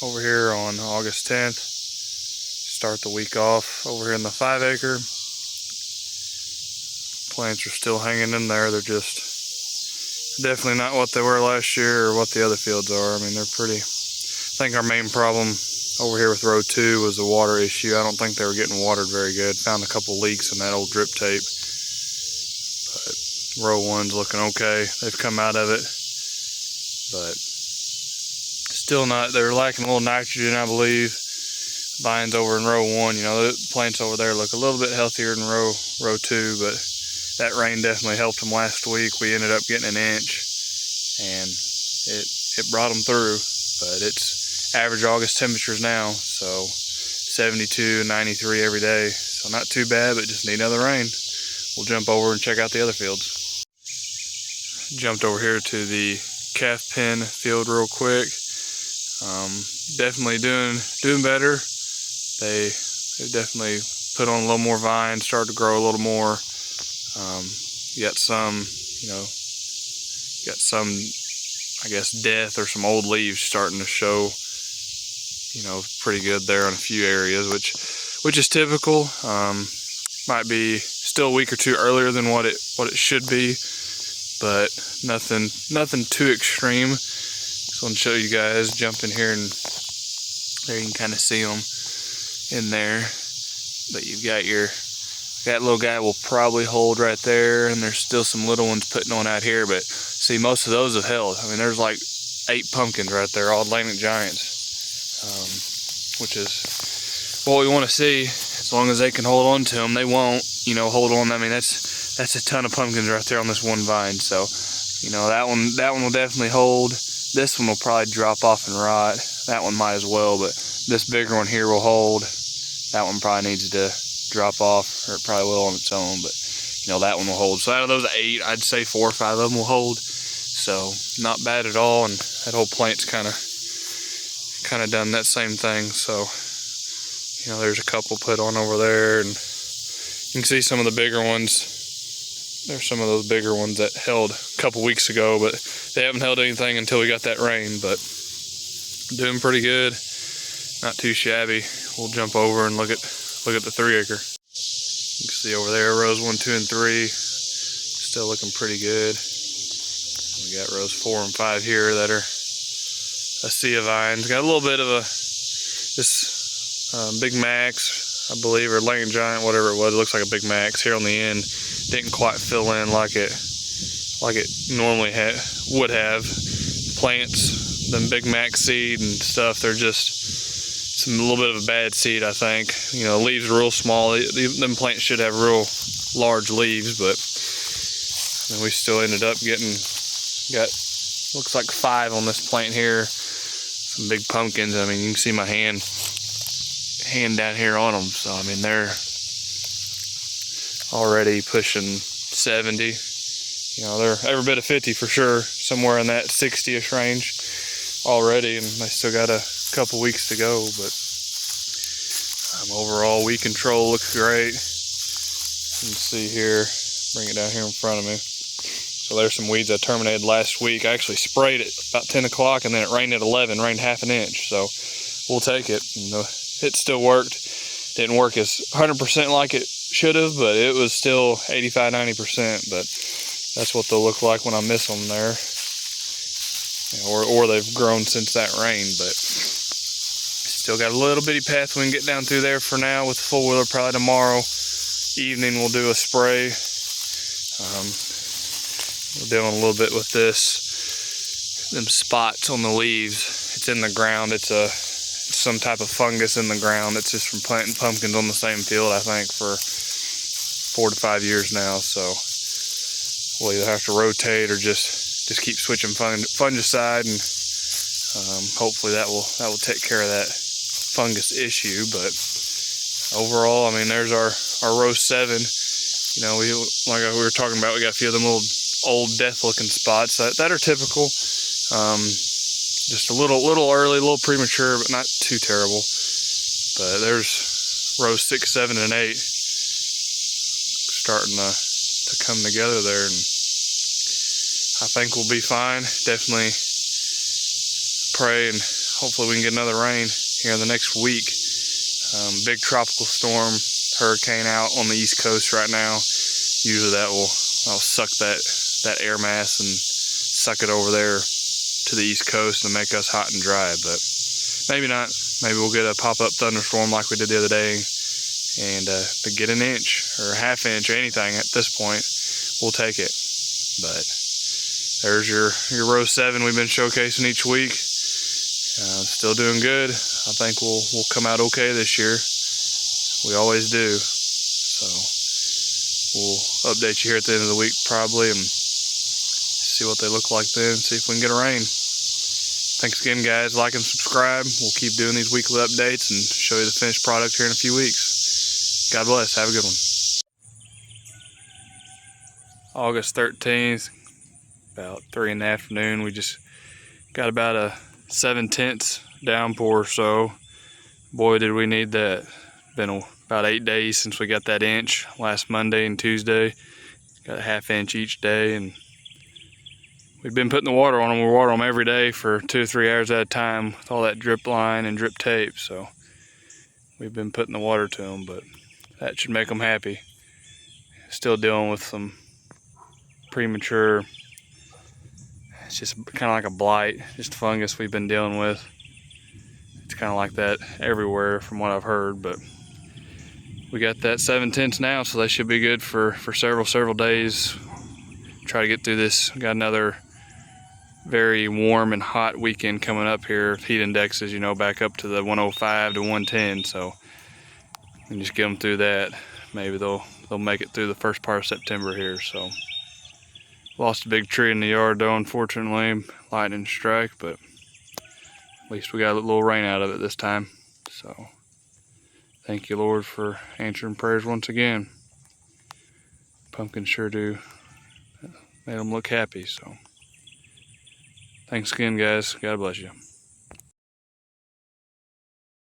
over here on August 10th. Start the week off over here in the 5 acre. Plants are still hanging in there. They're just definitely not what they were last year or what the other fields are. I mean, they're pretty. I think our main problem over here with row 2 was the water issue. I don't think they were getting watered very good. Found a couple leaks in that old drip tape. But row 1's looking okay. They've come out of it. But still not, they're lacking a little nitrogen, I believe. Vines over in row 1, you know, the plants over there look a little bit healthier than row 2, but that rain definitely helped them last week. We ended up getting an inch, and it brought them through. But it's average August temperatures now, so 72, 93 every day. So not too bad, but just need another rain. We'll jump over and check out the other fields. Jumped over here to the calf pen field real quick. Definitely doing better. They definitely put on a little more vines, started to grow a little more. You got some, I guess, death or some old leaves starting to show, pretty good there in a few areas, which is typical. Might be still a week or two earlier than what it should be, but nothing too extreme. Just want to show you guys, jump in here, and there you can kind of see them in there. But you've got that little guy will probably hold right there, and there's still some little ones putting on out here, but see, most of those have held. I mean, there's like 8 pumpkins right there, all Atlantic giants, which is what we want to see. As long as they can hold on to them, they won't, hold on. I mean, that's a ton of pumpkins right there on this one vine. So, that one will definitely hold. This one will probably drop off and rot. That one might as well, but this bigger one here will hold. That one probably needs to drop off, or it probably will on its own, but that one will hold. So out of those 8, I'd say 4 or 5 of them will hold. So not bad at all, and that whole plant's kind of done that same thing. So there's a couple put on over there, and you can see some of the bigger ones. There's some of those bigger ones that held a couple weeks ago, but they haven't held anything until we got that rain. But doing pretty good, not too shabby. We'll jump over and look at the 3 acre. You can see over there rows 1, 2, and 3 still looking pretty good. We got rows 4 and 5 here that are a sea of vines. Got a little bit of this Big Max, I believe, or Atlantic Giant, whatever it was. It looks like a Big Max here on the end. Didn't quite fill in like it normally would have. Plants, them Big Max seed and stuff, they're just a little bit of a bad seed, I think. Leaves are real small. Them plants should have real large leaves, but we still ended up got looks like 5 on this plant here. Some big pumpkins. I mean, you can see my hand down here on them. So I mean, they're already pushing 70. They're every bit of 50 for sure, somewhere in that 60-ish range already, and they still got a couple weeks to go. But overall, weed control looks great. You can see here, bring it down here in front of me. So there's some weeds I terminated last week. I actually sprayed it about 10 o'clock, and then it rained at 11, rained half an inch. So we'll take it. It still worked. Didn't work as 100% like it should have, but it was still 85, 90%. But that's what they'll look like when I miss them there. Or they've grown since that rain. But still got a little bitty path we can get down through there for now with the 4-wheeler. Probably tomorrow evening we'll do a spray. We're dealing a little bit with them spots on the leaves. It's in the ground. It's some type of fungus in the ground. It's just from planting pumpkins on the same field, I think, for 4 to 5 years now. So we'll either have to rotate or just keep switching fungicide, and hopefully that will take care of that fungus issue. But overall, I mean, there's our row 7. Like we were talking about, we got a few of them little old death-looking spots that are typical. Just a little early, a little premature, but not too terrible. But there's rows 6, 7, and 8 starting to come together there, and I think we'll be fine. Definitely pray and hopefully we can get another rain here in the next week. Big tropical storm, hurricane out on the East Coast right now. Usually that'll suck that air mass and suck it over there to the East Coast and make us hot and dry, but maybe not. Maybe we'll get a pop-up thunderstorm like we did the other day and get an inch or a half inch or anything at this point, we'll take it. But there's your row 7 we've been showcasing each week. Still doing good. I think we'll come out okay this year. We always do. So we'll update you here at the end of the week probably and see what they look like then, see if we can get a rain. Thanks again, guys. Like and subscribe. We'll keep doing these weekly updates and show you the finished product here in a few weeks. God bless. Have a good one. August 13th, about 3 in the afternoon. We just got about a 7/10 downpour, so boy did we need that. Been about 8 days since we got that inch last Monday and Tuesday. Got a half inch each day, and we've been putting the water on them. We water them every day for 2 or 3 hours at a time with all that drip line and drip tape, so we've been putting the water to them, but that should make them happy. Still dealing with some premature, it's just kind of like a blight, just fungus we've been dealing with. It's kind of like that everywhere from what I've heard, but we got that 7/10 now, so they should be good for several days. Try to get through this. We got another very warm and hot weekend coming up here. Heat indexes, back up to the 105 to 110, so we can just get them through that. Maybe they'll make it through the first part of September here. So lost a big tree in the yard though, unfortunately, lightning strike, but at least we got a little rain out of it this time. So thank you, Lord, for answering prayers once again. Pumpkins sure do made them look happy, so thanks again, guys. God bless you.